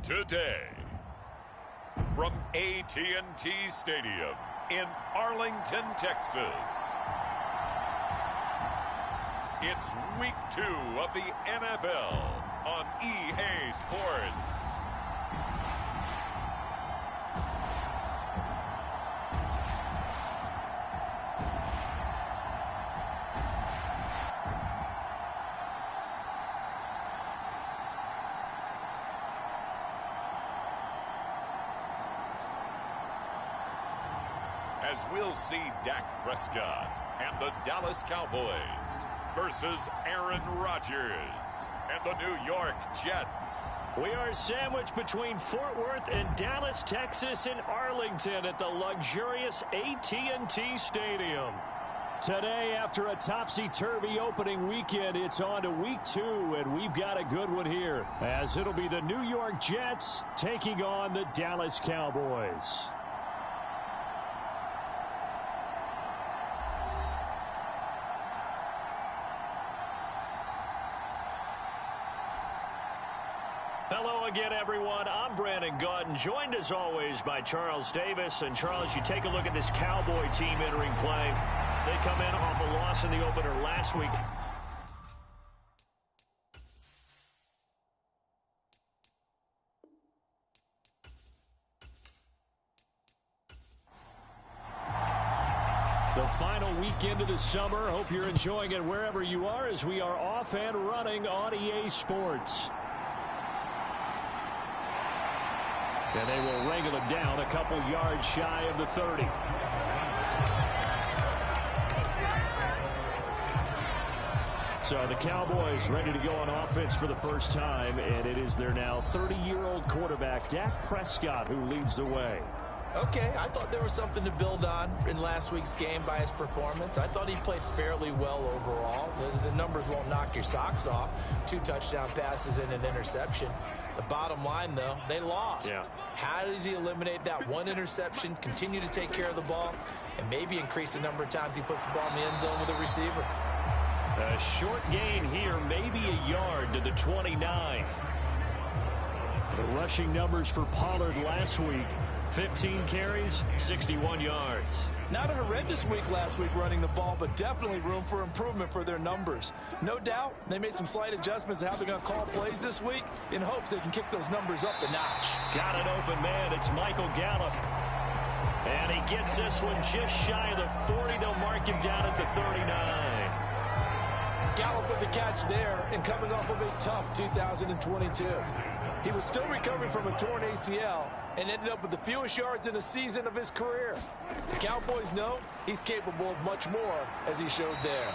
Today, from AT&T Stadium in Arlington, Texas, it's Week 2 of the NFL on EA Sports. As we'll see Dak Prescott and the Dallas Cowboys versus Aaron Rodgers and the New York Jets. We are sandwiched between Fort Worth and Dallas, Texas, and Arlington at the luxurious AT&T Stadium. Today, after a topsy-turvy opening weekend, it's on to Week 2, and we've got a good one here, as it'll be the New York Jets taking on the Dallas Cowboys. Hello again, everyone. I'm Brandon Gautin, joined as always by Charles Davis. And Charles, you take a look at this Cowboy team entering play. They come in off a loss in the opener last week. The final weekend of the summer. Hope you're enjoying it wherever you are as we are off and running on EA Sports. And they will wrangle him down a couple yards shy of the 30. So the Cowboys ready to go on offense for the first time, and it is their now 30-year-old quarterback, Dak Prescott, who leads the way. Okay, I thought there was something to build on in last week's game by his performance. I thought he played fairly well overall. The numbers won't knock your socks off. 2 touchdown passes and an interception. The bottom line, though, they lost. Yeah. How does he eliminate that one interception, continue to take care of the ball, and maybe increase the number of times he puts the ball in the end zone with a receiver? A short gain here, maybe a yard to the 29. The rushing numbers for Pollard last week, 15 carries, 61 yards. Not a horrendous week last week running the ball, but definitely room for improvement for their numbers. No doubt they made some slight adjustments to how they're going to call plays this week in hopes they can kick those numbers up a notch. Got an open man. It's Michael Gallup. And he gets this one just shy of the 40. They'll mark him down at the 39. Gallup with the catch there and coming off of a tough 2022. He was still recovering from a torn ACL and ended up with the fewest yards in a season of his career. The Cowboys know he's capable of much more, as he showed there.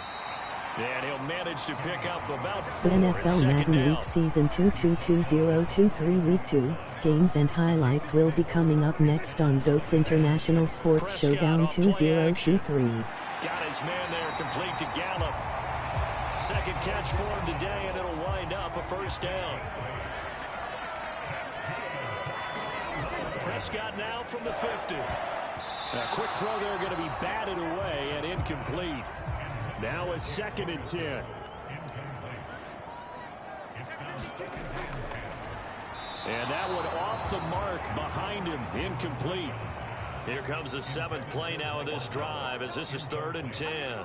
And he'll manage to pick up about 4 NFL Madden League Season 222023 Week 2. Games and highlights will be coming up next on GOAT's International Sports Showdown 2023. Got his man there, complete to Gallup. Second catch for him today, and it'll wind up a first down. Prescott now from the 50. A quick throw there going to be batted away and incomplete. Now a 2nd and 10. And that one off the mark behind him, incomplete. Here comes the 7th play now of this drive as this is 3rd and 10.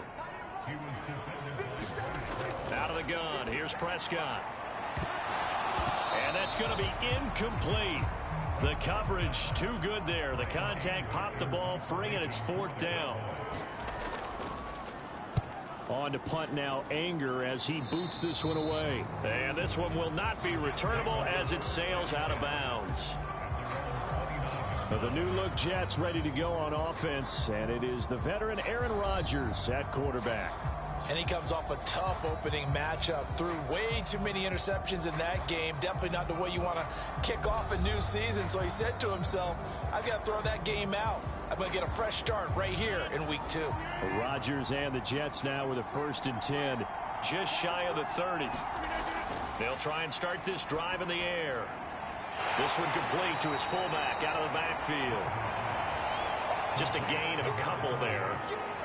Out of the gun, here's Prescott. And that's going to be incomplete. The coverage too good there. The contact popped the ball free, and it's 4th down. On to punt now, Anger, as he boots this one away. And this one will not be returnable as it sails out of bounds. The new-look Jets ready to go on offense, and it is the veteran Aaron Rodgers at quarterback. And he comes off a tough opening matchup. Threw way too many interceptions in that game. Definitely not the way you want to kick off a new season. So he said to himself, I've got to throw that game out. I'm going to get a fresh start right here in Week 2. Rodgers and the Jets now with a 1st and 10. Just shy of the 30. They'll try and start this drive in the air. This one complete to his fullback out of the backfield. Just a gain of a couple there.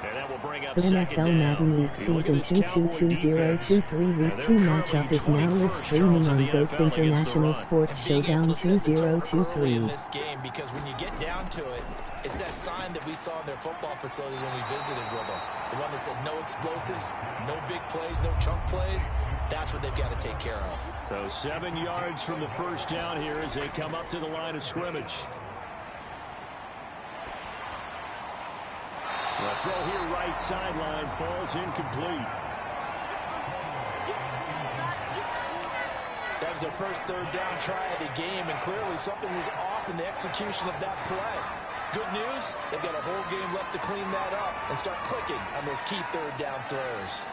And that will bring up The second NFL down. Madden League Season 222023 Week 2 matchup is now live streaming on GOAT's International Sports Showdown 2023. In this game, because when you get down to it, it's that sign that we saw in their football facility when we visited with them. The one that said no explosives, no big plays, no chunk plays. That's what they've got to take care of. So 7 yards from the first down here as they come up to the line of scrimmage. The throw here right sideline falls incomplete. That was their first third down try of the game, and clearly something was off in the execution of that play. Good news, they've got a whole game left to clean that up and start clicking on those key third down throws.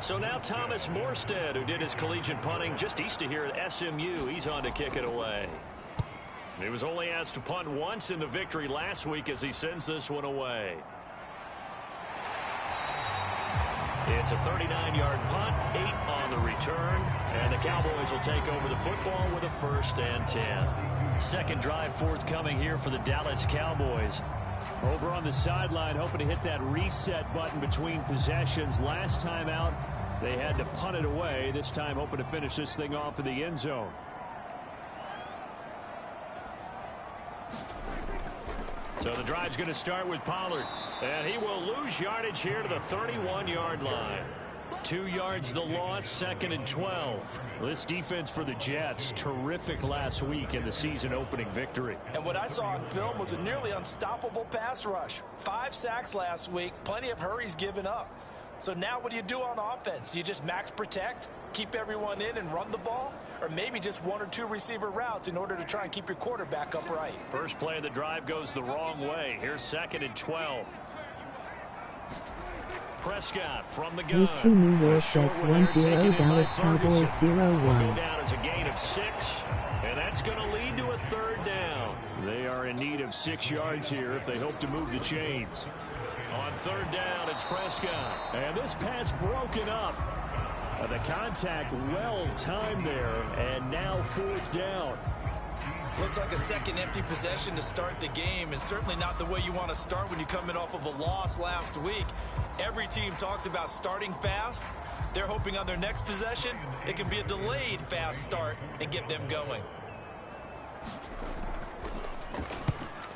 So now Thomas Morstead, who did his collegiate punting just east of here at SMU, he's on to kick it away. He was only asked to punt once in the victory last week as he sends this one away. It's a 39-yard punt, 8 on the return, and the Cowboys will take over the football with a 1st and 10. Second drive forthcoming here for the Dallas Cowboys. Over on the sideline, hoping to hit that reset button between possessions. Last time out, they had to punt it away. This time, hoping to finish this thing off in the end zone. So the drive's going to start with Pollard. And he will lose yardage here to the 31-yard line. 2 yards the loss, 2nd and 12. This defense for the Jets, terrific last week in the season-opening victory. And what I saw on film was a nearly unstoppable pass rush. 5 sacks last week, plenty of hurries given up. So now what do you do on offense? You just max protect, keep everyone in and run the ball? Or maybe just 1 or 2 receiver routes in order to try and keep your quarterback upright? First play of the drive goes the wrong way. Here's 2nd and 12. Prescott from the gun. Week 2 New York Jets 1-0, Dallas Cowboys 0-1. Down as a gain of 6, and that's going to lead to a 3rd down. They are in need of 6 yards here if they hope to move the chains. On 3rd down, it's Prescott. And this pass broken up. The contact well timed there, and now 4th down. Looks like a second empty possession to start the game, and certainly not the way you want to start when you're coming off of a loss last week. Every team talks about starting fast. They're hoping on their next possession, it can be a delayed fast start and get them going.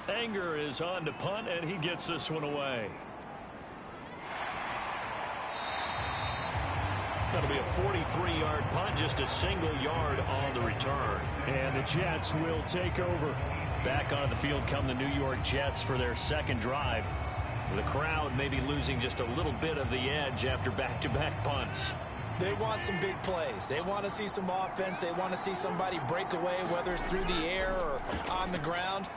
Anger is on to punt, and he gets this one away. That'll be a 43-yard punt, just a single yard on the return. And the Jets will take over. Back on the field come the New York Jets for their 2nd drive. The crowd may be losing just a little bit of the edge after back-to-back punts. They want some big plays. They want to see some offense. They want to see somebody break away, whether it's through the air or on the ground.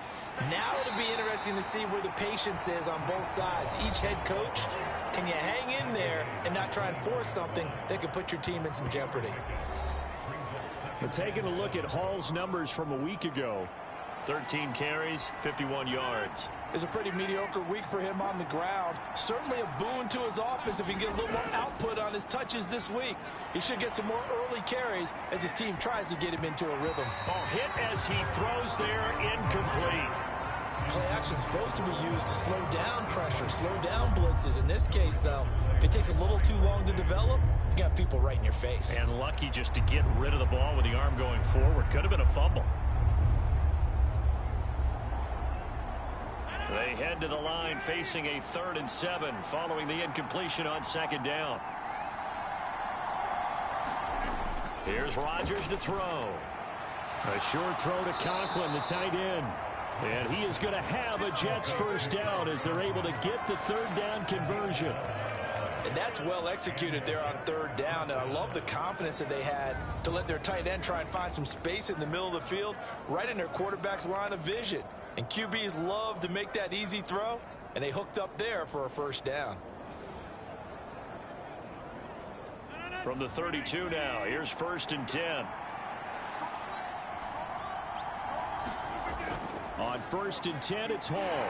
Now it'll be interesting to see where the patience is on both sides. Each head coach, can you hang in there and not try and force something that could put your team in some jeopardy? But taking a look at Hall's numbers from a week ago, 13 carries, 51 yards. It's a pretty mediocre week for him on the ground. Certainly a boon to his offense if he can get a little more output on his touches this week. He should get some more early carries as his team tries to get him into a rhythm. Hit as he throws there, incomplete. Play action's supposed to be used to slow down pressure, slow down blitzes. In this case, though, if it takes a little too long to develop, you got people right in your face. And lucky just to get rid of the ball with the arm going forward. Could have been a fumble. They head to the line facing a 3rd and 7 following the incompletion on 2nd down. Here's Rodgers to throw. A short throw to Conklin, the tight end. And he is going to have a Jets 1st down as they're able to get the 3rd down conversion. And that's well executed there on 3rd down. And I love the confidence that they had to let their tight end try and find some space in the middle of the field, right in their quarterback's line of vision. And QBs love to make that easy throw, and they hooked up there for a 1st down. From the 32 now, here's 1st and 10. On 1st and 10, it's Hall.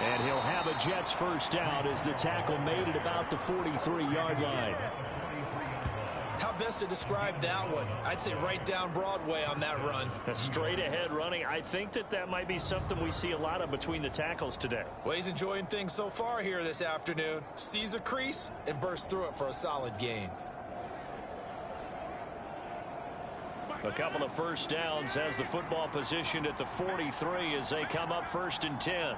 And he'll have a Jets first down as the tackle made at about the 43-yard line. How best to describe that one? I'd say right down Broadway on that run. A straight-ahead running. I think that might be something we see a lot of between the tackles today. Well, he's enjoying things so far here this afternoon. Sees a crease and bursts through it for a solid gain. A couple of first downs has the football positioned at the 43 as they come up 1st and 10.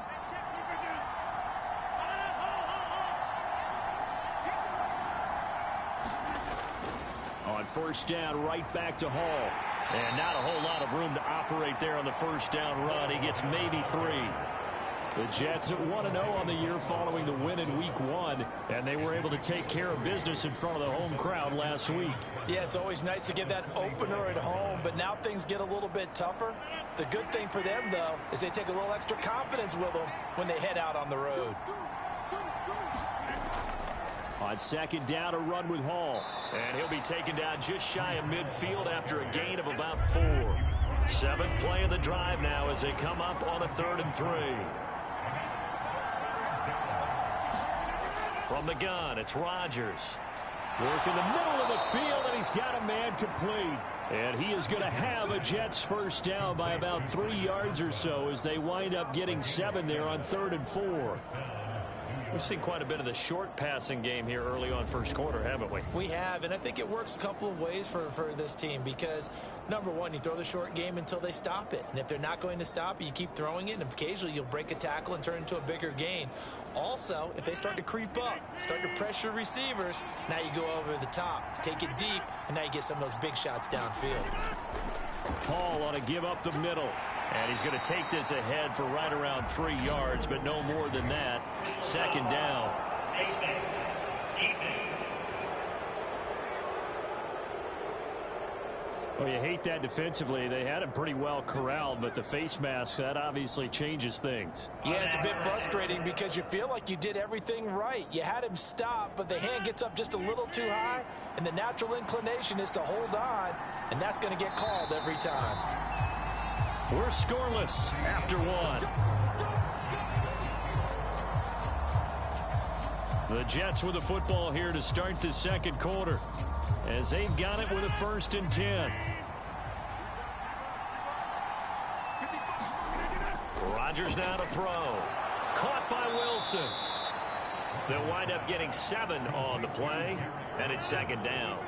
On first down, right back to Hall. And not a whole lot of room to operate there on the first down run. He gets maybe 3. The Jets at 1-0 on the year following the win in Week 1, and they were able to take care of business in front of the home crowd last week. Yeah, it's always nice to get that opener at home, but now things get a little bit tougher. The good thing for them, though, is they take a little extra confidence with them when they head out on the road. On second down, a run with Hall. And he'll be taken down just shy of midfield after a gain of about 4. 7th play of the drive now as they come up on a 3rd and 3. From the gun, it's Rodgers. Work in the middle of the field, and he's got a man complete. And he is going to have a Jets first down by about 3 yards or so as they wind up getting 7 there on 3rd and 4. We've seen quite a bit of the short passing game here early on first quarter, haven't we? We have, and I think it works a couple of ways for this team because, number one, you throw the short game until they stop it. And if they're not going to stop it, you keep throwing it, and occasionally you'll break a tackle and turn into a bigger gain. Also, if they start to creep up, start to pressure receivers, now you go over the top, take it deep, and now you get some of those big shots downfield. Paul on a give up the middle. And he's going to take this ahead for right around 3 yards, but no more than that. 2nd down. Well, you hate that defensively. They had him pretty well corralled, but the face mask, that obviously changes things. Yeah, it's a bit frustrating because you feel like you did everything right. You had him stop, but the hand gets up just a little too high, and the natural inclination is to hold on, and that's going to get called every time. We're scoreless after 1. The Jets with the football here to start the 2nd quarter as they've got it with a 1st and 10. Rodgers now to throw. Caught by Wilson. They'll wind up getting 7 on the play, and it's 2nd down.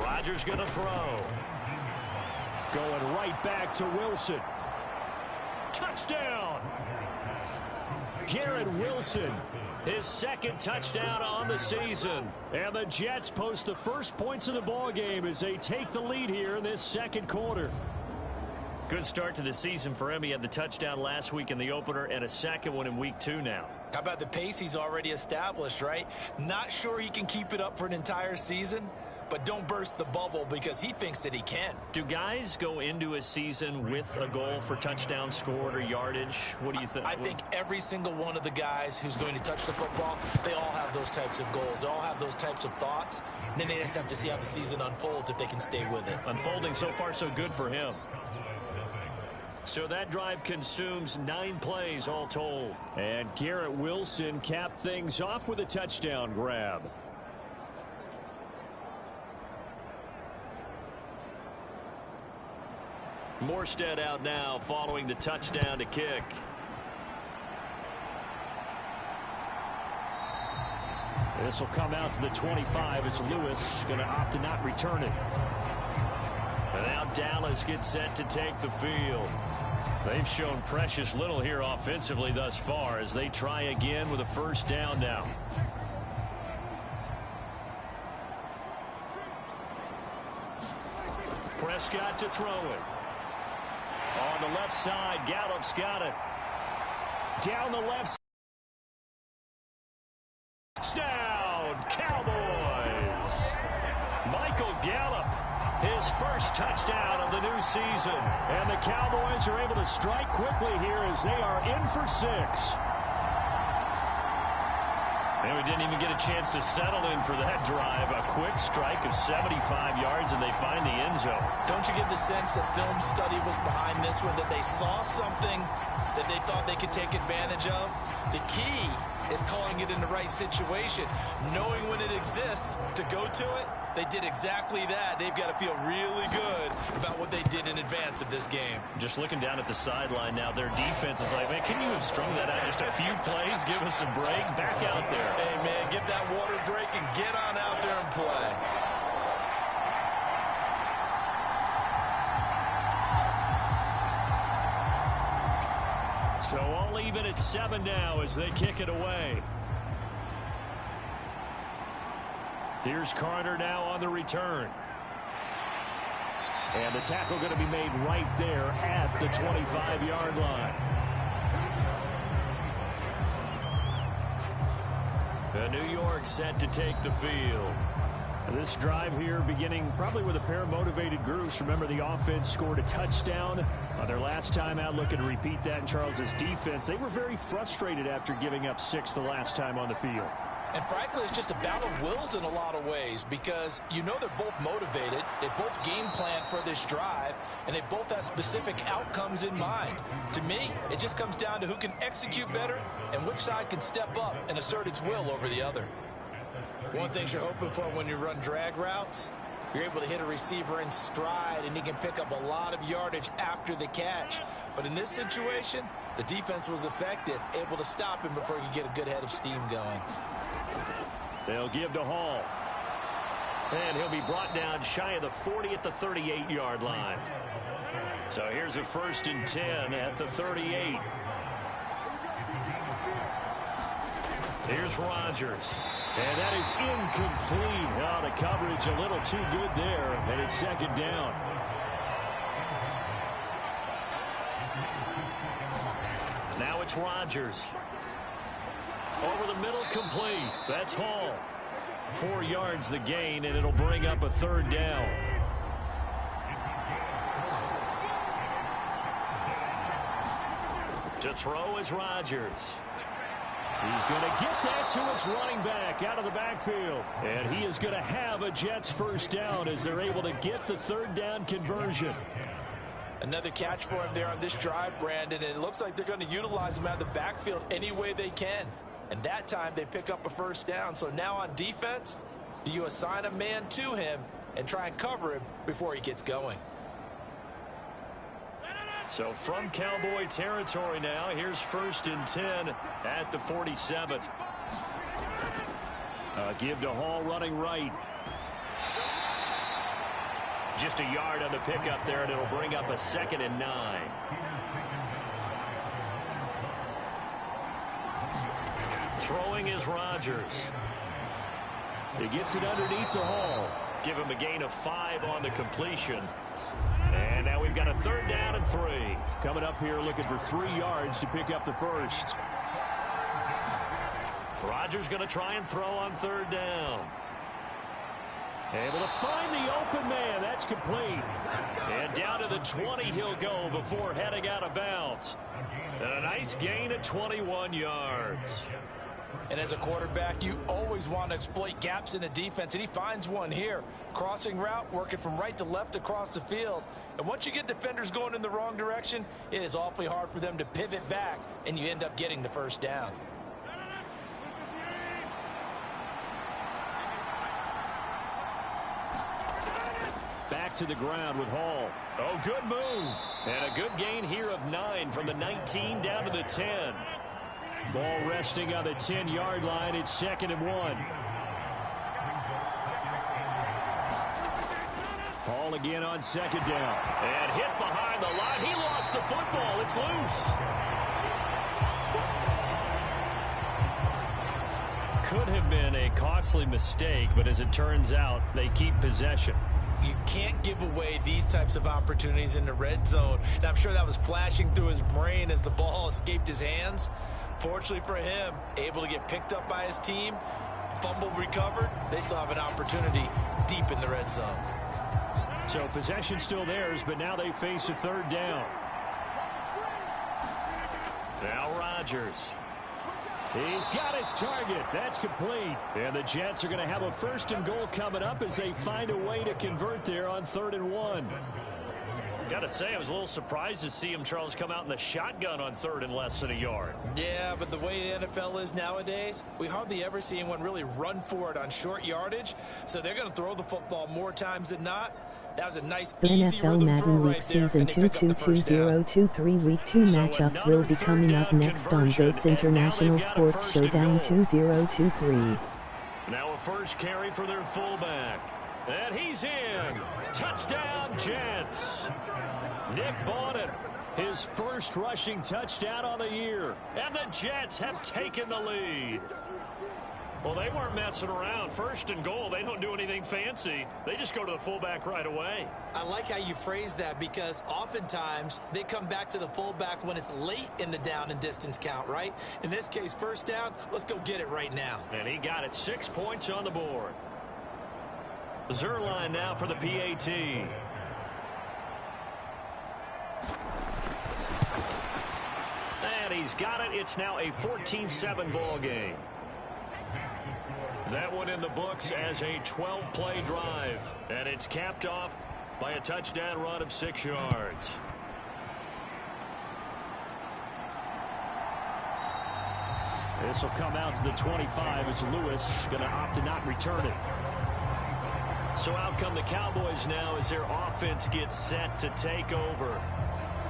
Rodgers going to throw. Going right back to Wilson. Touchdown! Garrett Wilson, his 2nd touchdown on the season. And the Jets post the first points of the ball game as they take the lead here in this 2nd quarter. Good start to the season for him. He had the touchdown last week in the opener and a 2nd one in Week 2 now. How about the pace he's already established, right? Not sure he can keep it up for an entire season, but don't burst the bubble because he thinks that he can. Do guys go into a season with a goal for touchdown scored or yardage? What do you think? I think every single one of the guys who's going to touch the football, they all have those types of goals. They all have those types of thoughts. And then they just have to see how the season unfolds if they can stay with it. Unfolding so far so good for him. So that drive consumes 9 plays all told. And Garrett Wilson capped things off with a touchdown grab. Morstead out now following the touchdown to kick. This will come out to the 25 as Lewis going to opt to not return it. And now Dallas gets set to take the field. They've shown precious little here offensively thus far as they try again with a first down now. Prescott to throw it. On the left side, Gallup's got it. Down the left side. Touchdown, Cowboys. Michael Gallup, his first touchdown of the new season. And the Cowboys are able to strike quickly here as they are in for 6. And we didn't even get a chance to settle in for that drive. A quick strike of 75 yards, and they find the end zone. Don't you get the sense that film study was behind this one, that they saw something that they thought they could take advantage of? The key is calling it in the right situation, knowing when it exists to go to it. They did exactly that. They've got to feel really good about what they did in advance of this game. Just looking down at the sideline now, their defense is like, man, can you have strung that out just a few plays? Give us a break. Back out there. Hey, man, get that water break and get on out there and play. So all even at 7 now as they kick it away. Here's Carter now on the return. And the tackle going to be made right there at the 25-yard line. The New York set to take the field. This drive here beginning probably with a pair of motivated groups. Remember, the offense scored a touchdown on their last time out. Looking to repeat that in Charles's defense. They were very frustrated after giving up 6 the last time on the field. And frankly, it's just a battle of wills in a lot of ways, because you know they're both motivated. They both game plan for this drive, and they both have specific outcomes in mind. To me, it just comes down to who can execute better and which side can step up and assert its will over the other. One thing you're hoping for when you run drag routes, you're able to hit a receiver in stride, and he can pick up a lot of yardage after the catch. But in this situation, the defense was effective, able to stop him before he could get a good head of steam going. They'll give to Hall. And he'll be brought down shy of the 40 at the 38-yard line. So here's a 1st and 10 at the 38. Here's Rodgers. And that is incomplete. Oh, the coverage a little too good there, and it's 2nd down. Now it's Rodgers. Over the middle, complete. That's Hall. 4 yards the gain, and it'll bring up a 3rd down. To throw is Rodgers. He's going to get that to his running back out of the backfield. And he is going to have a Jets 1st down as they're able to get the 3rd down conversion. Another catch for him there on this drive, Brandon, and it looks like they're going to utilize him out of the backfield any way they can. And that time they pick up a 1st down. So now on defense, do you assign a man to him and try and cover him before he gets going? So from Cowboy territory now, here's 1st and 10 at the 47. Give to Hall running right. Just a yard on the pickup there, and it'll bring up a 2nd and 9. Throwing is Rodgers. He gets it underneath to Hall. Give him a gain of 5 on the completion. And now we've got a 3rd down and 3. Coming up here looking for 3 yards to pick up the 1st. Rodgers going to try and throw on 3rd down. Able to find the open man. That's complete. And down to the 20 he'll go before heading out of bounds. And a nice gain of 21 yards. And as a quarterback, you always want to exploit gaps in the defense, and he finds one here. Crossing route, working from right to left across the field. And once you get defenders going in the wrong direction, it is awfully hard for them to pivot back, and you end up getting the 1st down. Back to the ground with Hall. Oh, good move. And a good gain here of 9 from the 19 down to the 10. Ball resting on the 10-yard line. It's 2nd and 1. Hall again on 2nd down. And hit behind the line. He lost the football. It's loose. Could have been a costly mistake, but as it turns out, they keep possession. You can't give away these types of opportunities in the red zone. Now, I'm sure that was flashing through his brain as the ball escaped his hands. Fortunately for him, able to get picked up by his team, fumble recovered. They still have an opportunity deep in the red zone. So possession still theirs, but now they face a 3rd down. Now Rodgers. He's got his target. That's complete. And the Jets are going to have a 1st and goal coming up as they find a way to convert there on 3rd and 1. Got to say, I was a little surprised to see him, Charles, come out in the shotgun on 3rd and less than a yard. Yeah, but the way the NFL is nowadays, we hardly ever see anyone really run for it on short yardage. So they're going to throw the football more times than not. That was a nice, easy NFL Madden Week Season 222023 Week 2 matchups will be coming up next on GOAT's International Sports Showdown 2023. Now a first carry for their fullback. And he's in. Touchdown, Jets. Nick Bonnet, his first rushing touchdown on the year. And the Jets have taken the lead. Well, they weren't messing around. 1st and goal, they don't do anything fancy. They just go to the fullback right away. I like how you phrase that because oftentimes they come back to the fullback when it's late in the down and distance count, right? In this case, 1st down, let's go get it right now. And he got it. 6 points on the board. Zerline now for the PAT. And he's got it. It's now a 14-7 ball game. That one in the books as a 12-play drive. And it's capped off by a touchdown run of 6 yards. This will come out to the 25 as Lewis going to opt to not return it. So out come the Cowboys now as their offense gets set to take over.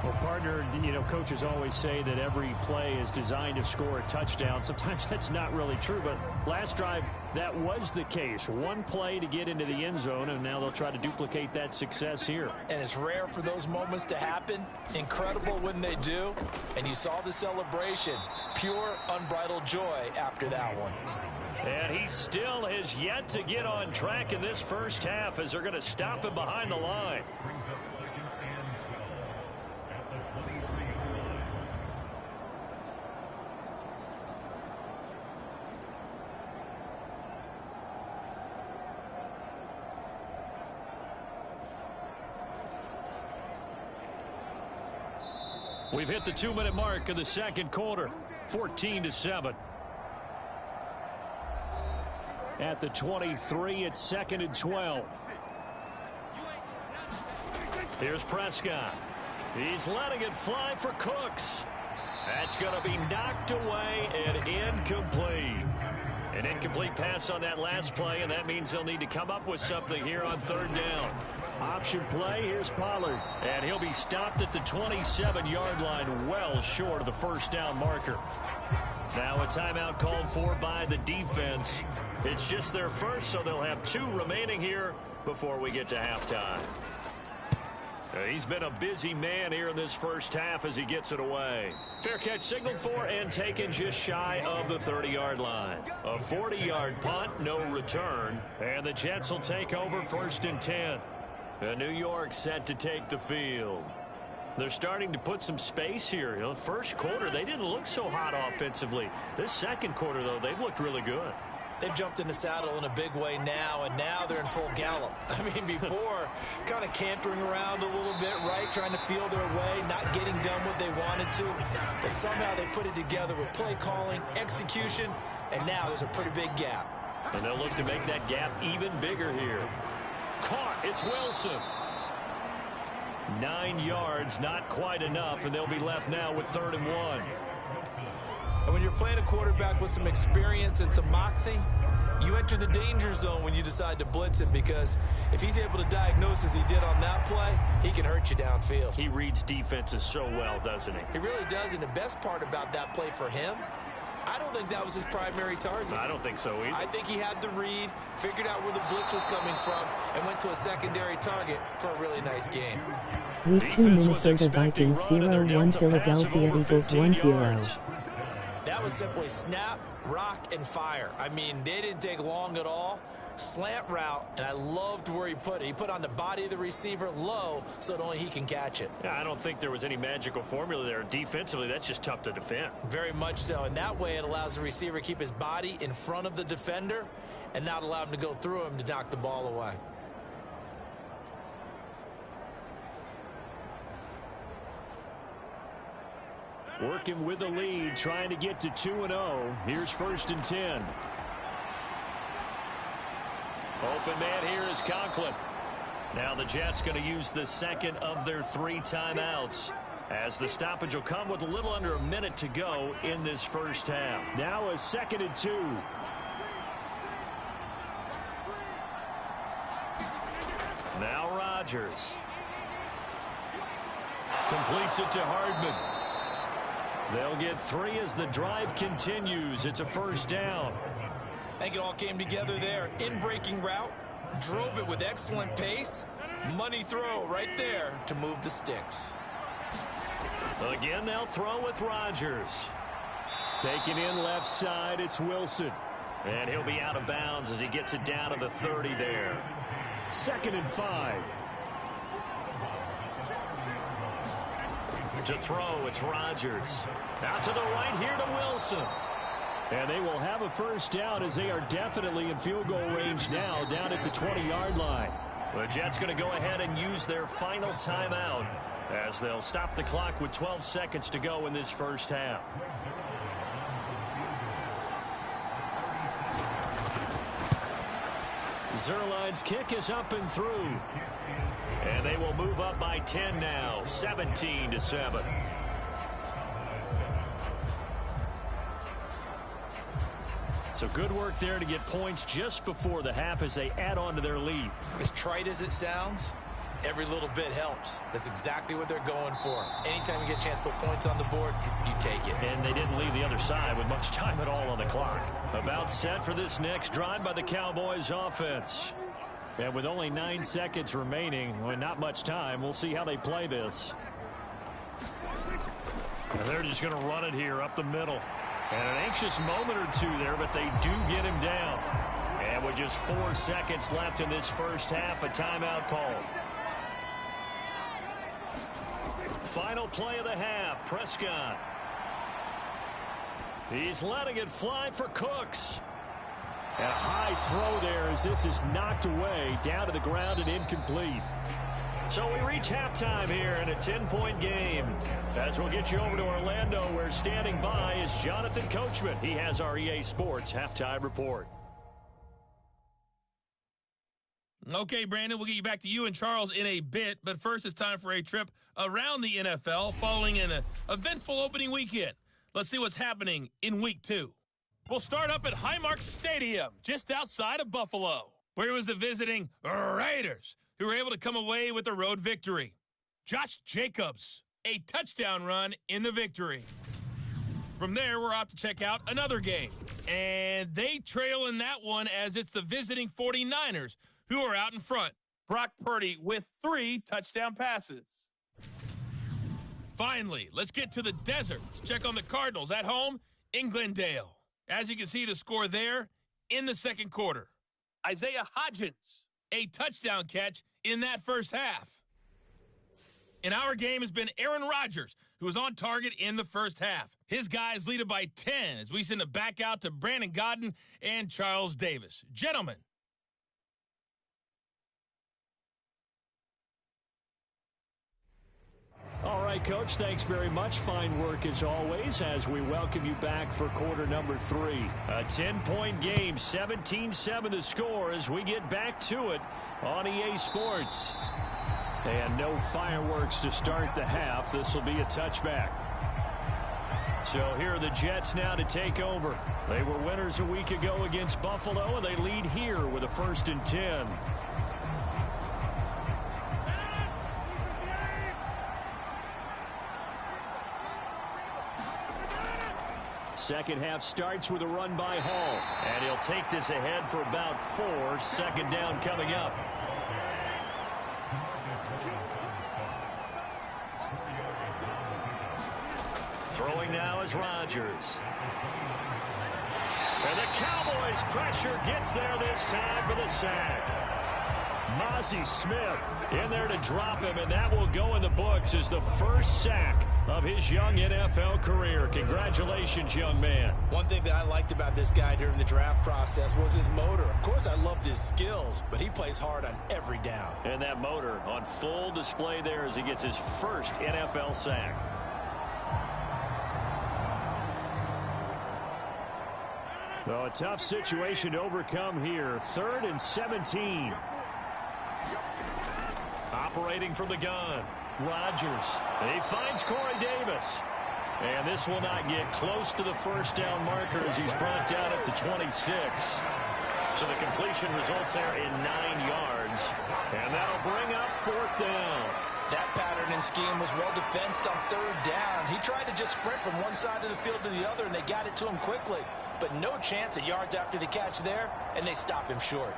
Well, partner, coaches always say that every play is designed to score a touchdown. Sometimes that's not really true, but last drive, that was the case. One play to get into the end zone, and now they'll try to duplicate that success here. And it's rare for those moments to happen. Incredible when they do. And you saw the celebration. Pure, unbridled joy after that one. And he still has yet to get on track in this first half as they're going to stop him behind the line. We've hit the 2-minute mark of the 2nd quarter, 14-7. At the 23, it's 2nd and 12. Here's Prescott. He's letting it fly for Cooks. That's going to be knocked away and incomplete. An incomplete pass on that last play, and that means they'll need to come up with something here on 3rd down. Option play, here's Pollard. And he'll be stopped at the 27-yard line, well short of the 1st down marker. Now a timeout called for by the defense. It's just their first, so they'll have 2 remaining here before we get to halftime. He's been a busy man here in this first half as he gets it away. Fair catch signaled for and taken just shy of the 30-yard line. A 40-yard punt, no return. And the Jets will take over 1st and 10. New York set to take the field. They're starting to put some space here. The first quarter, they didn't look so hot offensively. This 2nd quarter, though, they've looked really good. They've jumped in the saddle in a big way now, and now they're in full gallop. I mean, before, kind of cantering around a little bit, right, trying to feel their way, not getting done what they wanted to. But somehow they put it together with play calling, execution, and now there's a pretty big gap. And they'll look to make that gap even bigger here. Caught. It's Wilson. 9 yards, not quite enough, and they'll be left now with 3rd and 1. And when you're playing a quarterback with some experience and some moxie, you enter the danger zone when you decide to blitz him, because if he's able to diagnose as he did on that play, he can hurt you downfield. He reads defenses so well, doesn't he? He really does, and the best part about that play for him, I don't think that was his primary target. I don't think so either. I think he had the read, figured out where the blitz was coming from, and went to a secondary target for a really nice game. Week 2 Minnesota Vikings 0-1 Philadelphia Eagles 1-0. That was simply snap, rock, and fire. I mean, they didn't take long at all. Slant route, and I loved where he put it. He put on the body of the receiver low so that only he can catch it. Yeah, I don't think there was any magical formula there. Defensively, that's just tough to defend. Very much so, and that way it allows the receiver to keep his body in front of the defender and not allow him to go through him to knock the ball away. working with the lead, trying to get to 2-0. Here's 1st and 10. Open man here is Conklin. Now the Jets going to use the second of their 3 timeouts, as the stoppage will come with a little under a minute to go in this first half. Now a 2nd and 2. Now Rodgers. Completes it to Hardman. They'll get 3 as the drive continues. It's a 1st down. I think it all came together there. In-breaking route. Drove it with excellent pace. Money throw right there to move the sticks. Again, they'll throw with Rodgers. Taking in left side, it's Wilson. And he'll be out of bounds as he gets it down to the 30 there. 2nd and 5. To throw, it's Rodgers. Out to the right here to Wilson. And they will have a 1st down as they are definitely in field goal range now, down at the 20-yard line. The Jets going to go ahead and use their final timeout as they'll stop the clock with 12 seconds to go in this first half. Zerline's kick is up and through. And they will move up by 10 now, 17-7. So good work there to get points just before the half as they add on to their lead. As trite as it sounds, every little bit helps. That's exactly what they're going for. Anytime you get a chance to put points on the board, you take it. And they didn't leave the other side with much time at all on the clock. About set for this next drive by the Cowboys offense. And with only 9 seconds remaining, well, not much time, we'll see how they play this. And they're just going to run it here up the middle. And an anxious moment or two there, but they do get him down. And with just 4 seconds left in this first half, a timeout called. Final play of the half, Prescott. He's letting it fly for Cooks. And a high throw there as this is knocked away, down to the ground and incomplete. So we reach halftime here in a 10-point game. As we'll get you over to Orlando, where standing by is Jonathan Coachman. He has our EA Sports halftime report. Okay, Brandon, we'll get you back to you and Charles in a bit. But first, it's time for a trip around the NFL following an eventful opening weekend. Let's see what's happening in Week 2. We'll start up at Highmark Stadium, just outside of Buffalo, where it was the visiting Raiders who were able to come away with a road victory. Josh Jacobs, a touchdown run in the victory. From there, we're off to check out another game. And they trail in that one as it's the visiting 49ers who are out in front. Brock Purdy with 3 touchdown passes. Finally, let's get to the desert to check on the Cardinals at home in Glendale. As you can see the score there in the second quarter. Isaiah Hodgins, a touchdown catch in that first half. In our game has been Aaron Rodgers, who was on target in the first half. His guys lead it by 10 as we send it back out to Brandon Godden and Charles Davis. Gentlemen. All right, Coach, thanks very much. Fine work as always as we welcome you back for quarter number 3. A 10-point game, 17-7 the score as we get back to it on EA Sports. And no fireworks to start the half. This will be a touchback. So here are the Jets now to take over. They were winners a week ago against Buffalo, and they lead here with a 1st and 10. Second half starts with a run by Hall. And he'll take this ahead for about 4. 2nd down coming up. Throwing now is Rodgers. And the Cowboys pressure gets there this time for the sack. Mozzie Smith in there to drop him, and that will go in the books as the first sack of his young NFL career. Congratulations, young man. One thing that I liked about this guy during the draft process was his motor. Of course, I loved his skills, but he plays hard on every down. And that motor on full display there as he gets his first NFL sack. Well, a tough situation to overcome here. 3rd and 17. Operating from the gun, Rodgers. He finds Corey Davis. And this will not get close to the first down marker as he's brought down at the 26. So the completion results there in 9 yards. And that'll bring up 4th down. That pattern and scheme was well defensed on 3rd down. He tried to just sprint from one side of the field to the other, and they got it to him quickly. But no chance at yards after the catch there, and they stop him short.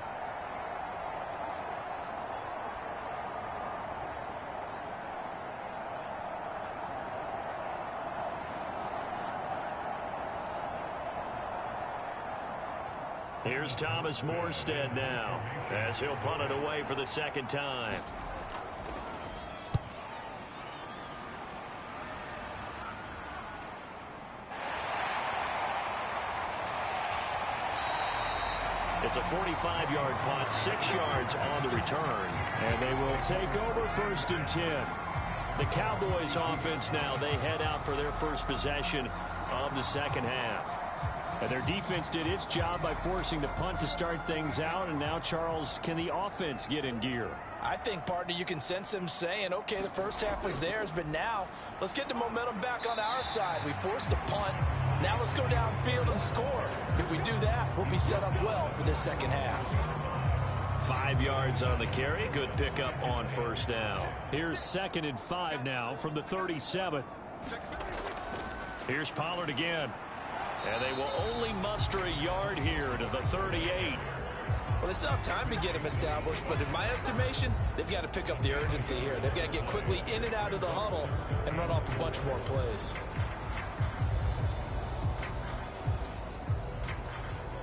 Here's Thomas Morstead now as he'll punt it away for the 2nd time. It's a 45-yard punt, 6 yards on the return. And they will take over 1st and 10. The Cowboys offense now, they head out for their first possession of the 2nd half. And their defense did its job by forcing the punt to start things out. And now, Charles, can the offense get in gear? I think, partner, you can sense them saying, okay, the first half was theirs, but now let's get the momentum back on our side. We forced a punt. Now let's go downfield and score. If we do that, we'll be set up well for this 2nd half. 5 yards on the carry. Good pickup on 1st down. Here's 2nd and 5 now from the 37. Here's Pollard again. And they will only muster a yard here to the 38. Well, they still have time to get him established, but in my estimation, they've got to pick up the urgency here. They've got to get quickly in and out of the huddle and run off a bunch more plays.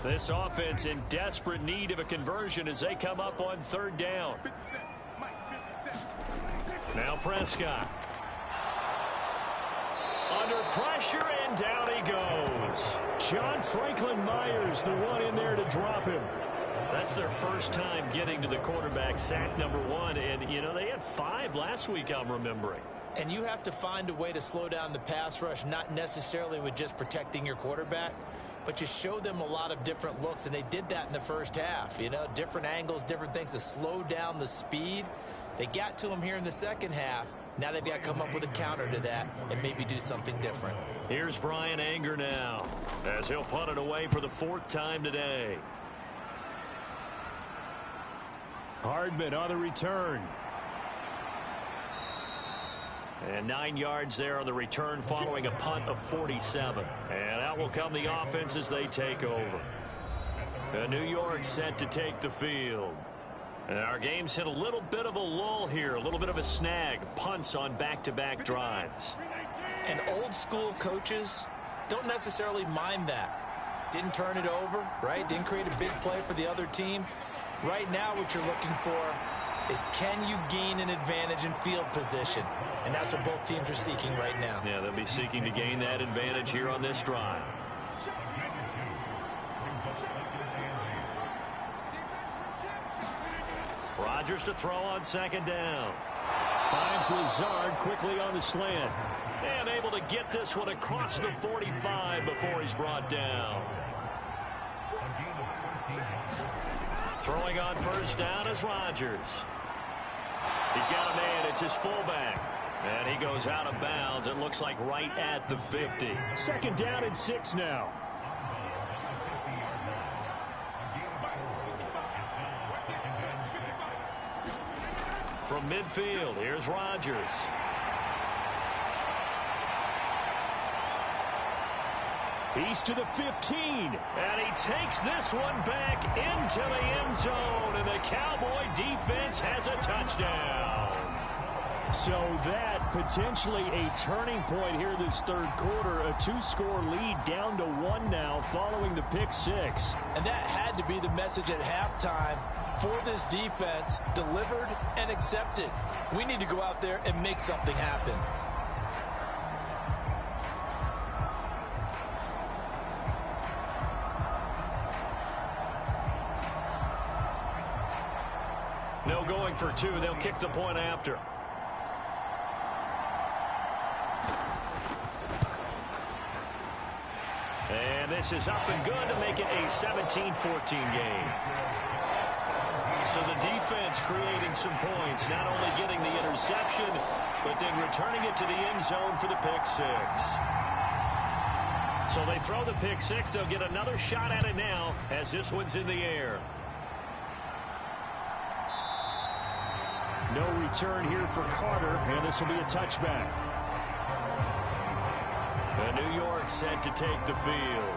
This offense in desperate need of a conversion as they come up on 3rd down. Now Prescott. Under pressure, and down he goes. John Franklin Myers, the one in there to drop him. That's their first time getting to the quarterback, sack number 1. And, you know, they had 5 last week, I'm remembering. And you have to find a way to slow down the pass rush, not necessarily with just protecting your quarterback, but you show them a lot of different looks, and they did that in the first half. You know, different angles, different things to slow down the speed. They got to him here in the 2nd half. Now they've got to come up with a counter to that and maybe do something different. Here's Brian Anger now as he'll punt it away for the 4th time today. Hardman on the return. And 9 yards there on the return following a punt of 47. And out will come the offense as they take over. New York set to take the field. And our game's hit a little bit of a lull here, a little bit of a snag. Punts on back-to-back drives. And old school coaches don't necessarily mind that. Didn't turn it over, right? Didn't create a big play for the other team. Right now what you're looking for is, can you gain an advantage in field position? And that's what both teams are seeking right now. Yeah, they'll be seeking to gain that advantage here on this drive. Rodgers to throw on 2nd down. Finds Lazard quickly on the slant. And able to get this one across the 45 before he's brought down. Throwing on 1st down is Rodgers. He's got a man. It's his fullback. And he goes out of bounds. It looks like right at the 50. 2nd down and 6 now. From midfield, here's Rodgers. He's to the 15. And he takes this one back into the end zone. And the Cowboy defense has a touchdown. So that potentially a turning point here this 3rd quarter. A 2-score lead down to 1 now following the pick 6. And that had to be the message at halftime for this defense. Delivered and accepted. We need to go out there and make something happen. No going for 2. They'll kick the point after. And this is up and good to make it a 17-14 game. So the defense creating some points, not only getting the interception, but then returning it to the end zone for the pick six. So they throw the pick six. They'll get another shot at it now as this one's in the air. No return here for Carter, and this will be a touchback. And New York set to take the field.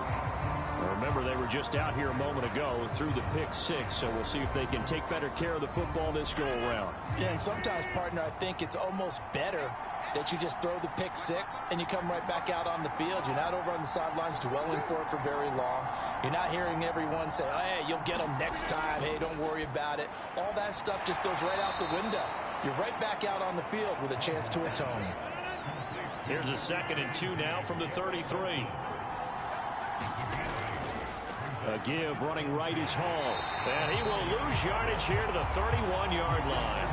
Remember, they were just out here a moment ago through the pick six, so we'll see if they can take better care of the football this go-around. Yeah, and sometimes, partner, I think it's almost better that you just throw the pick six and you come right back out on the field. You're not over on the sidelines dwelling for it for very long. You're not hearing everyone say, oh, hey, you'll get them next time. Hey, don't worry about it. All that stuff just goes right out the window. You're right back out on the field with a chance to atone. Here's a 2nd and 2 now from the 33. A give running right is Hall. And he will lose yardage here to the 31-yard line.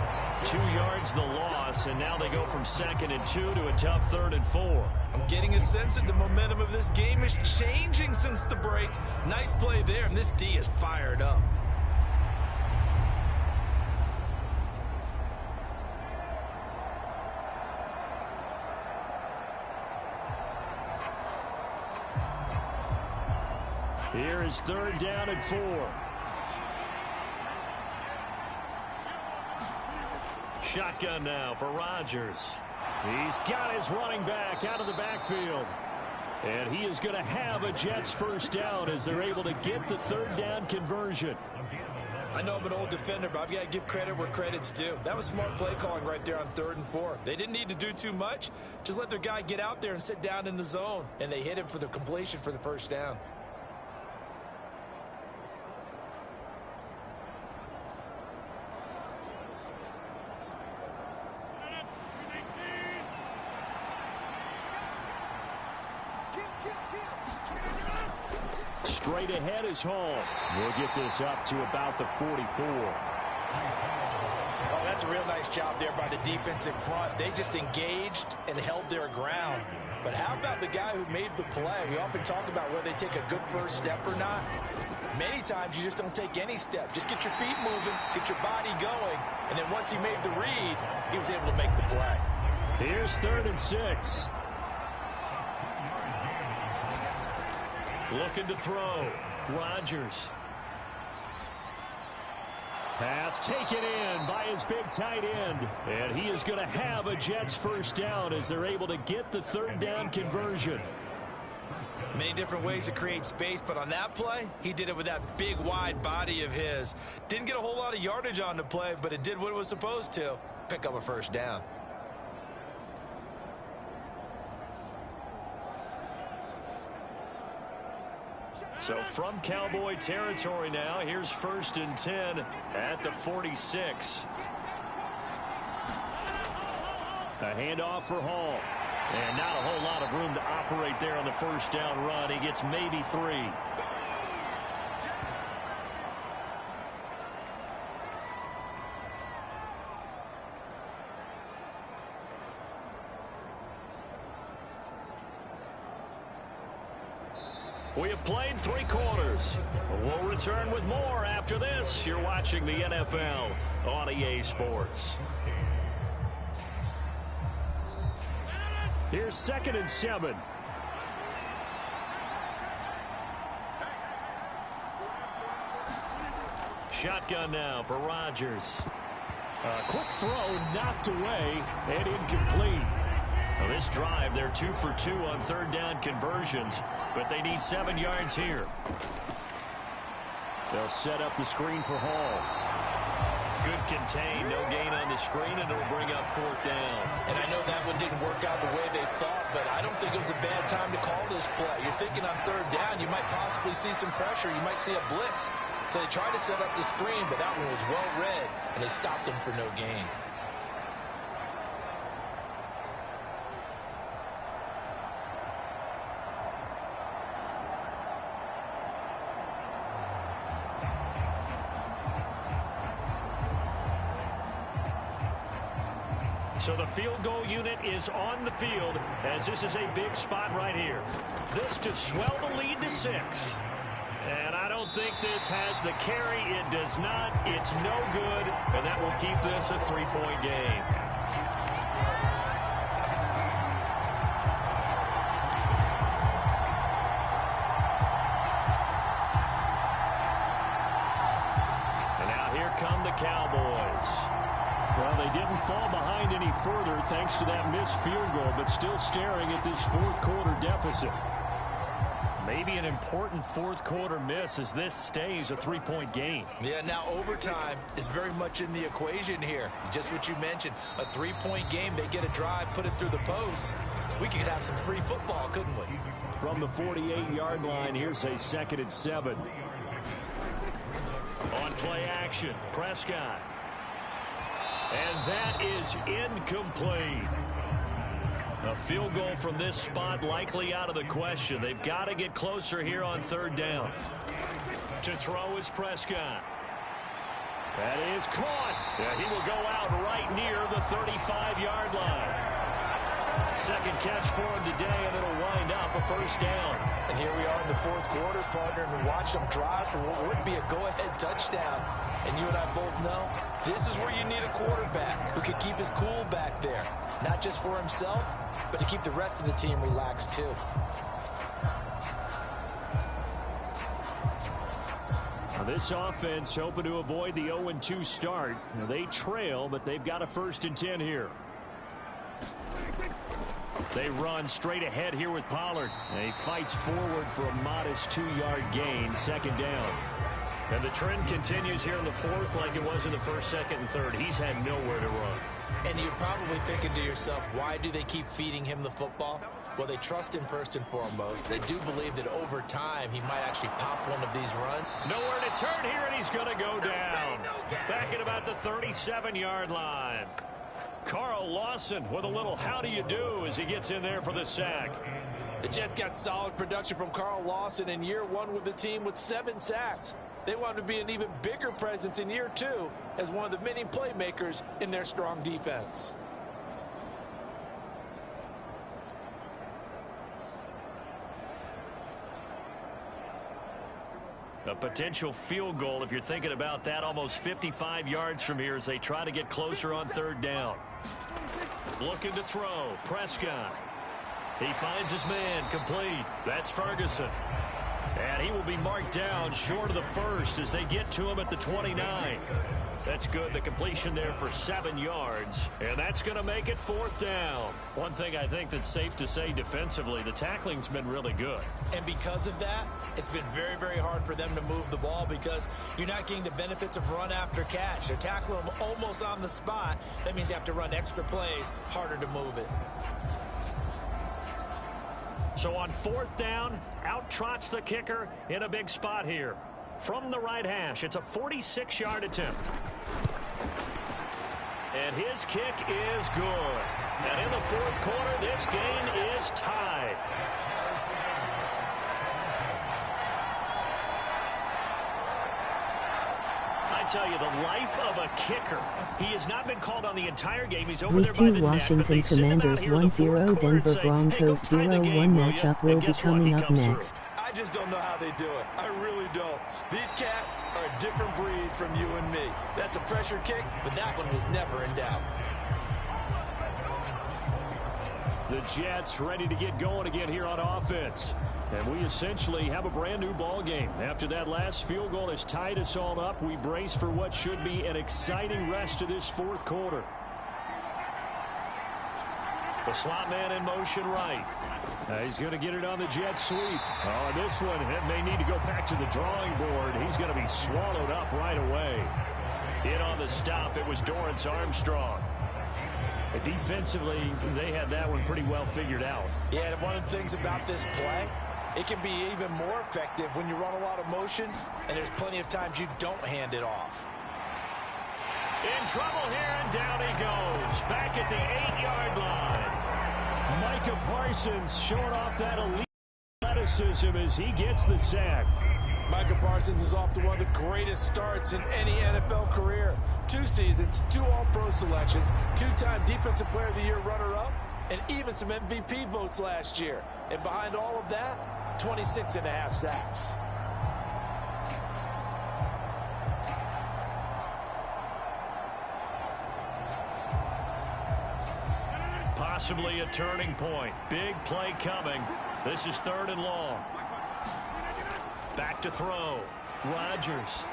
2 yards the loss, and now they go from 2nd and 2 to a tough 3rd and 4. I'm getting a sense that the momentum of this game is changing since the break. Nice play there, and this D is fired up. Here is 3rd down and 4. Shotgun now for Rodgers. He's got his running back out of the backfield. And he is going to have a Jets first down as they're able to get the 3rd down conversion. I know I'm an old defender, but I've got to give credit where credit's due. That was smart play calling right there on 3rd and 4. They didn't need to do too much. Just let their guy get out there and sit down in the zone. And they hit him for the completion for the first down. Straight ahead is Hall. We'll get this up to about the 44. Oh, that's a real nice job there by the defense in front. They just engaged and held their ground. But how about the guy who made the play? We often talk about whether they take a good first step or not. Many times you just don't take any step. Just get your feet moving, get your body going, and then once he made the read, he was able to make the play. Here's 3rd and 6. Looking to throw. Rodgers. Pass taken in by his big tight end. And he is going to have a Jets first down as they're able to get the 3rd down conversion. Many different ways to create space, but on that play, he did it with that big, wide body of his. Didn't get a whole lot of yardage on the play, but it did what it was supposed to. Pick up a first down. So from Cowboy territory now, here's 1st and 10 at the 46. A handoff for Hall. And not a whole lot of room to operate there on the first down run. He gets maybe 3. We have played 3 quarters. We'll return with more after this. You're watching the NFL on EA Sports. Here's 2nd and 7. Shotgun now for Rodgers. A quick throw knocked away and incomplete. Well, this drive, they're 2 for 2 on 3rd down conversions, but they need 7 yards here. They'll set up the screen for Hall. Good contain, no gain on the screen, and it'll bring up 4th down. And I know that one didn't work out the way they thought, but I don't think it was a bad time to call this play. You're thinking on 3rd down, you might possibly see some pressure. You might see a blitz. So they tried to set up the screen, but that one was well read, and they stopped them for no gain. So the field goal unit is on the field as this is a big spot right here. This to swell the lead to 6. And I don't think this has the carry. It does not. It's no good. And that will keep this a 3-point game. And now here come the Cowboys. Well, they didn't fall behind any further thanks to that missed field goal, but still staring at this fourth quarter deficit. Maybe an important fourth quarter miss as this stays a 3-point game. Yeah, now overtime is very much in the equation here. Just what you mentioned, a 3-point game. They get a drive, put it through the post. We could have some free football, couldn't we? From the 48-yard line, here's a 2nd and 7. On play action, Prescott. And that is incomplete. A field goal from this spot likely out of the question. They've got to get closer here on 3rd down. To throw is Prescott. That is caught. Yeah, he will go out right near the 35-yard line. Second catch for him today, and it'll wind up a 1st down. And here we are in the 4th quarter, partner, and we watch them drive for what would be a go-ahead touchdown. And you and I both know this is where you need a quarterback who can keep his cool back there. Not just for himself, but to keep the rest of the team relaxed too. Now this offense hoping to avoid the 0-2 start. Now they trail, but they've got a 1st and 10 here. They run straight ahead here with Pollard. And he fights forward for a modest 2-yard gain, 2nd down. And the trend continues here in the 4th like it was in the 1st, 2nd, and 3rd. He's had nowhere to run. And you're probably thinking to yourself, why do they keep feeding him the football? Well, they trust him first and foremost. They do believe that over time he might actually pop one of these runs. Nowhere to turn here, and he's going to go down. Back at about the 37-yard line. Carl Lawson with a little how do you do as he gets in there for the sack. The Jets got solid production from Carl Lawson in year 1 with the team with 7 sacks. They want to be an even bigger presence in year 2 as one of the many playmakers in their strong defense. A potential field goal, if you're thinking about that, almost 55 yards from here as they try to get closer on 3rd down. Looking to throw, Prescott. He finds his man, complete. That's Ferguson. And he will be marked down short of the 1st as they get to him at the 29. That's good. The completion there for 7 yards. And that's going to make it 4th down. One thing I think that's safe to say defensively, the tackling's been really good. And because of that, it's been very, very hard for them to move the ball because you're not getting the benefits of run after catch. They're tackling them almost on the spot. That means you have to run extra plays, harder to move it. So on 4th down, out trots the kicker in a big spot here. From the right hash, it's a 46-yard attempt. And his kick is good. And in the 4th quarter, this game is tied. I tell you, the life of a kicker. He has not been called on the entire game. He's over there by the net. Washington Commanders 1-0, Denver Broncos 0-1 matchup will be coming up next. I just don't know how they do it. I really don't. These cats are a different breed from you and me. That's a pressure kick, but that one was never in doubt. The Jets ready to get going again here on offense. And we essentially have a brand new ball game. After that last field goal has tied us all up, we brace for what should be an exciting rest of this 4th quarter. The slot man in motion right. He's going to get it on the jet sweep. Oh, this one may need to go back to the drawing board. He's going to be swallowed up right away. In on the stop, it was Dorrance Armstrong. Defensively, they had that one pretty well figured out. Yeah, and one of the things about this play, it can be even more effective when you run a lot of motion, and there's plenty of times you don't hand it off. In trouble here, and down he goes. Back at the 8-yard line. Micah Parsons showing off that elite athleticism as he gets the sack. Micah Parsons is off to one of the greatest starts in any NFL career. 2 seasons, 2 All-Pro selections, 2-time Defensive Player of the Year runner-up, and even some MVP votes last year. And behind all of that, 26.5 sacks. Possibly a turning point. Big play coming. This is 3rd and long. Back to throw. Rodgers.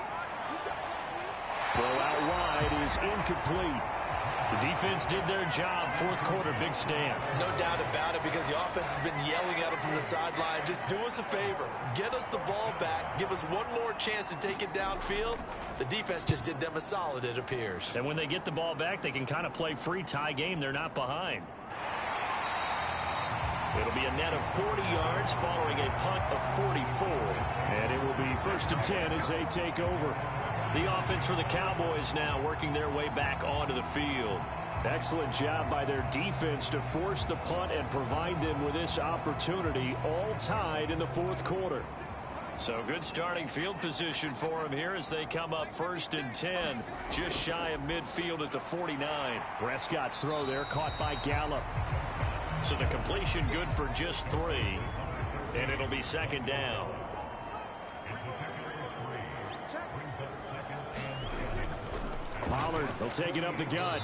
Throw out wide is incomplete. The defense did their job. 4th quarter, big stand. No doubt about it, because the offense has been yelling at them from the sideline. Just do us a favor. Get us the ball back. Give us one more chance to take it downfield. The defense just did them a solid, it appears. And when they get the ball back, they can kind of play free tie game. They're not behind. It'll be a net of 40 yards following a punt of 44. And it will be 1st and 10 as they take over. The offense for the Cowboys now working their way back onto the field. Excellent job by their defense to force the punt and provide them with this opportunity, all tied in the 4th quarter. So good starting field position for them here as they come up 1st and 10, just shy of midfield at the 49. Prescott's throw there caught by Gallup. So the completion good for just 3, and it'll be 2nd down. Pollard, he'll take it up the gut.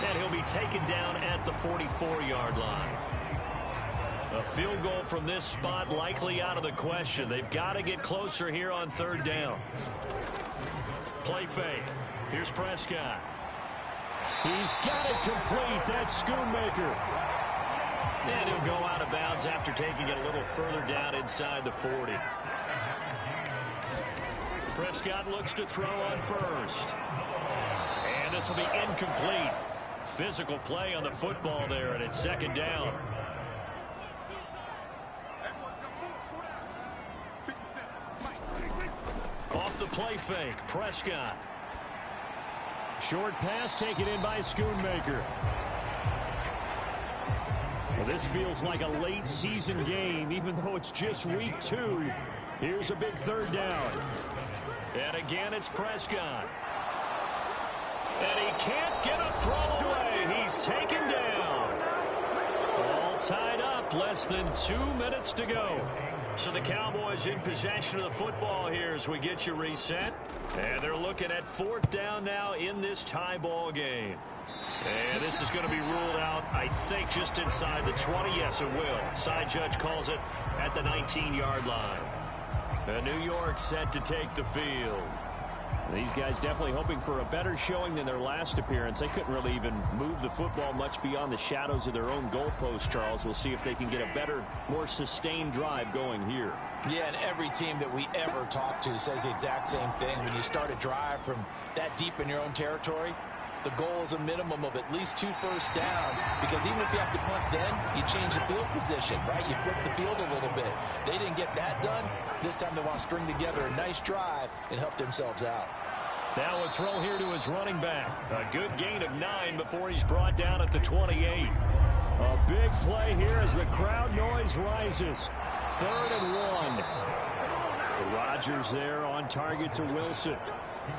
And he'll be taken down at the 44-yard line. A field goal from this spot likely out of the question. They've got to get closer here on 3rd down. Play fake. Here's Prescott. He's got it complete. That's Schoonmaker. And he'll go out of bounds after taking it a little further down inside the 40. Prescott looks to throw on 1st. And this will be incomplete. Physical play on the football there, and it's 2nd down. Off the play fake, Prescott. Short pass taken in by Schoonmaker. Well, this feels like a late season game, even though it's just week 2. Here's a big 3rd down. And again, it's Prescott. And he can't get a throw away. He's taken down. All tied up. Less than 2 minutes to go. So the Cowboys in possession of the football here as we get you reset. And they're looking at 4th down now in this tie ball game. And this is going to be ruled out, I think, just inside the 20. Yes, it will. Side judge calls it at the 19-yard line. And New York set to take the field. These guys definitely hoping for a better showing than their last appearance. They couldn't really even move the football much beyond the shadows of their own goalpost, Charles. We'll see if they can get a better, more sustained drive going here. Yeah, and every team that we ever talk to says the exact same thing. When you start a drive from that deep in your own territory, the goal is a minimum of at least 2 first downs, because even if you have to punt then, you change the field position, right? You flip the field a little bit. They didn't get that done. This time they want to string together a nice drive and help themselves out. Now a throw here to his running back. A good gain of 9 before he's brought down at the 28. A big play here as the crowd noise rises. 3rd and 1. Rodgers there on target to Wilson.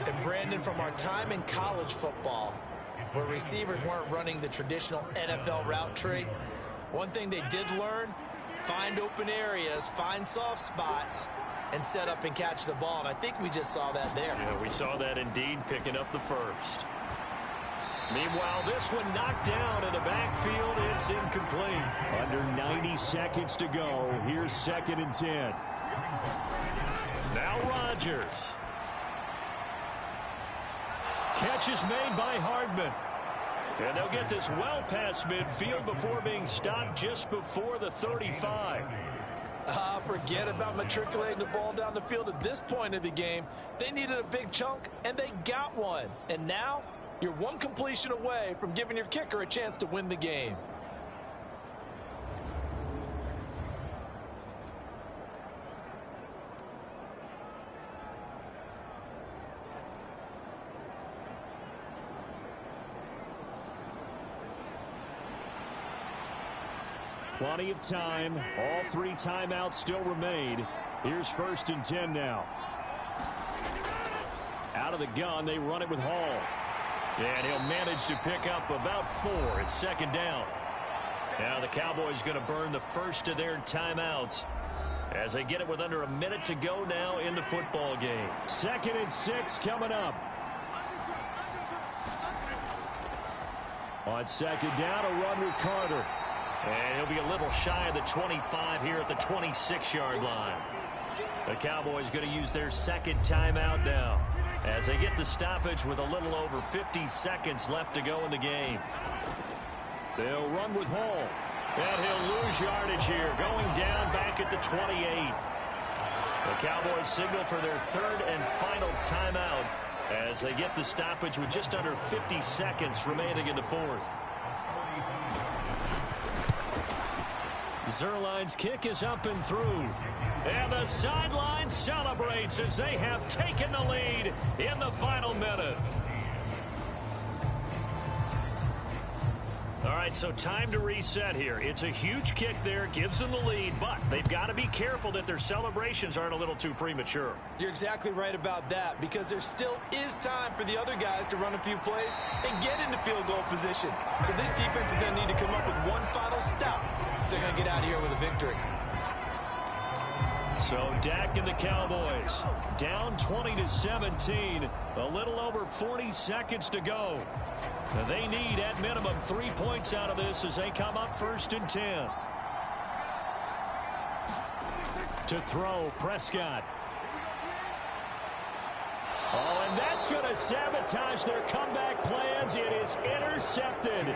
And Brandon, from our time in college football, where receivers weren't running the traditional NFL route tree, one thing they did learn, find open areas, find soft spots, and set up and catch the ball. And I think we just saw that there. Yeah, we saw that indeed, picking up the 1st. Meanwhile, this one knocked down in the backfield. It's incomplete. Under 90 seconds to go. Here's 2nd and 10. Now Rodgers. Catch is made by Hardman. And they'll get this well past midfield before being stopped just before the 35. Forget about matriculating the ball down the field at this point of the game. They needed a big chunk, and they got one. And now, you're one completion away from giving your kicker a chance to win the game. Plenty of time. All 3 timeouts still remain. Here's 1st and 10 now. Out of the gun, they run it with Hall. And he'll manage to pick up about 4. It's 2nd down. Now the Cowboys going to burn the first of their timeouts as they get it with under a minute to go now in the football game. 2nd and 6 coming up. On 2nd down, a run with Carter. And he'll be a little shy of the 25 here at the 26-yard line. The Cowboys going to use their 2nd timeout now as they get the stoppage with a little over 50 seconds left to go in the game. They'll run with Hall. And he'll lose yardage here, going down back at the 28. The Cowboys signal for their 3rd and final timeout as they get the stoppage with just under 50 seconds remaining in the 4th. Zerline's kick is up and through. And the sideline celebrates as they have taken the lead in the final minute. All right, so time to reset here. It's a huge kick there, gives them the lead, but they've got to be careful that their celebrations aren't a little too premature. You're exactly right about that, because there still is time for the other guys to run a few plays and get into field goal position. So this defense is going to need to come up with one final stop if they're going to get out of here with a victory. So Dak and the Cowboys down 20-17, a little over 40 seconds to go. Now they need at minimum 3 points out of this as they come up 1st and 10. To throw, Prescott. Oh, and that's going to sabotage their comeback plans. It is intercepted.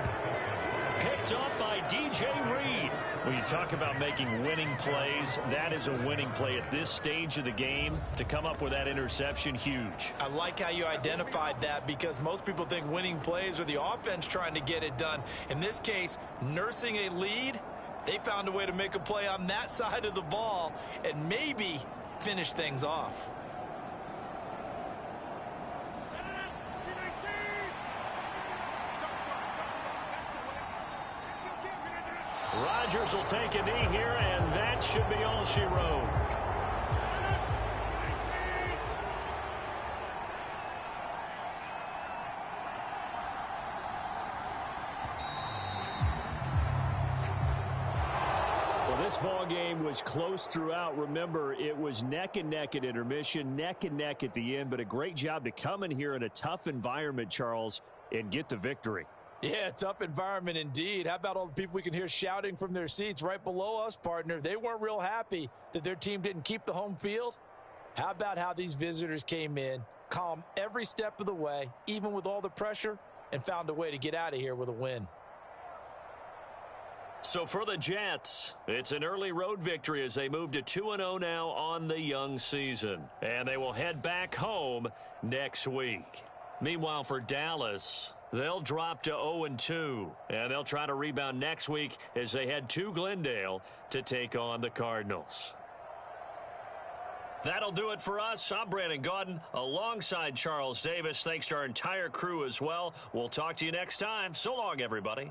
Picked up by DJ Reed. When you talk about making winning plays, that is a winning play at this stage of the game. To come up with that interception, huge. I like how you identified that, because most people think winning plays are the offense trying to get it done. In this case, nursing a lead, they found a way to make a play on that side of the ball and maybe finish things off. Rodgers will take a knee here, and that should be all she wrote. Well, this ball game was close throughout. Remember, it was neck and neck at intermission, neck and neck at the end, but a great job to come in here in a tough environment, Charles, and get the victory. Yeah, tough environment indeed. How about all the people we can hear shouting from their seats right below us, partner? They weren't real happy that their team didn't keep the home field. How about how these visitors came in, calm every step of the way, even with all the pressure, and found a way to get out of here with a win. So for the Jets, it's an early road victory as they move to 2-0 now on the young season. And they will head back home next week. Meanwhile, for Dallas, they'll drop to 0-2, and they'll try to rebound next week as they head to Glendale to take on the Cardinals. That'll do it for us. I'm Brandon Gaudin alongside Charles Davis. Thanks to our entire crew as well. We'll talk to you next time. So long, everybody.